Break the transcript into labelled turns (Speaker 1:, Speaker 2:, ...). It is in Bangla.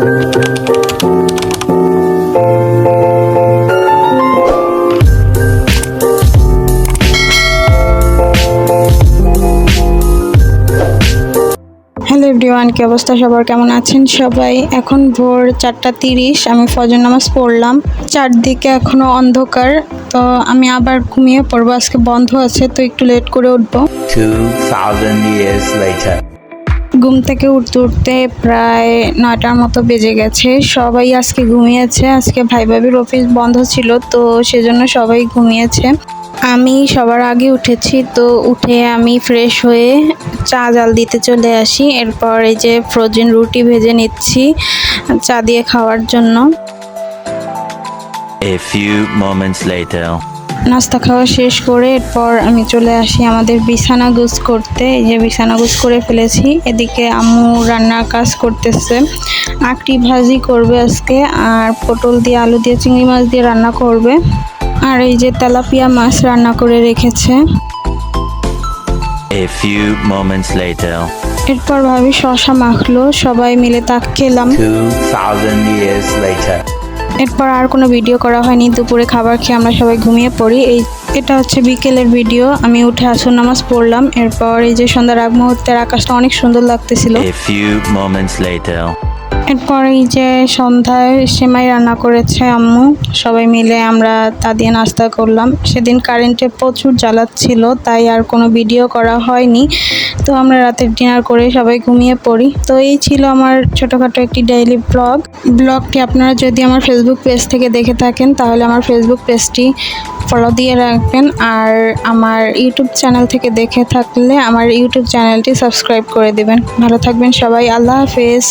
Speaker 1: হ্যালো এভরিওয়ান, কি অবস্থা সবার, কেমন আছেন সবাই? এখন ভোর 4:30, আমি ফজর নামাজ পড়লাম। চারদিকে এখনো অন্ধকার, তো আমি আবার ঘুমিয়ে পড়বো। আজকে বন্ধ আছে, তো একটু লেট করে উঠবো।
Speaker 2: 2000 years later.
Speaker 1: ঘুম থেকে উঠতে উঠতে প্রায় 9টার মতো বেজে গেছে। সবাই আজকে ঘুমিয়েছে। আজকে ভাই ভাবির অফিস বন্ধ ছিল, তো সেজন্য সবাই ঘুমিয়েছে। আমি সবার আগে উঠেছি, তো উঠে আমি ফ্রেশ হয়ে চা জাল দিতে চলে আসি। এরপর এই যে ফ্রোজেন রুটি ভেজে নিচ্ছি চা দিয়ে খাওয়ার জন্য।
Speaker 2: A few moments later.
Speaker 1: নাস্তা খাওয়া শেষ করে এরপর আমি চলে আসি আমাদের বিছানা গুছ করতে। এই যে বিছানা গুছ করে ফেলেছি। এদিকে আম্মু রান্নার কাজ করতেছে। আঁকটি ভাজি করবে আজকে, আর পটল দিয়ে আলু দিয়ে চিংড়ি মাছ দিয়ে রান্না করবে। আর এই যে তেলাপিয়া মাছ রান্না করে রেখেছে।
Speaker 2: A few moments later.
Speaker 1: এরপর ভাবি শসা মাখলো, সবাই মিলে তা খেলাম।
Speaker 2: 2000 years later.
Speaker 1: এরপর আর কোনো ভিডিও করা হয়নি। দুপুরে খাবার খেয়ে আমরা সবাই ঘুমিয়ে পড়ি। এটা হচ্ছে বিকেলের ভিডিও। আমি উঠে আসর নামাজ পড়লাম। এরপর এই যে সন্ধ্যার আগ মুহূর্তের আকাশটা অনেক সুন্দর লাগতেছিল।
Speaker 2: A few moments later.
Speaker 1: এরপর এই যে সন্ধ্যায় সেমাই রান্না করেছে আম্মু, সবাই মিলে আমরা তা দিয়ে নাস্তা করলাম। সেদিন কারেন্টে প্রচুর জ্বালাচ্ছিল, তাই আর কোনো ভিডিও করা হয়নি। তো আমরা রাতের ডিনার করে সবাই ঘুমিয়ে পড়ি। তো এই ছিল আমার ছোটোখাটো একটি ডেইলি ব্লগটি আপনারা যদি আমার ফেসবুক পেজ থেকে দেখে থাকেন, তাহলে আমার ফেসবুক পেজটি ফলো দিয়ে রাখবেন। আর আমার ইউটিউব চ্যানেল থেকে দেখে থাকলে আমার ইউটিউব চ্যানেলটি সাবস্ক্রাইব করে দেবেন। ভালো থাকবেন সবাই, আল্লাহ হাফেজ।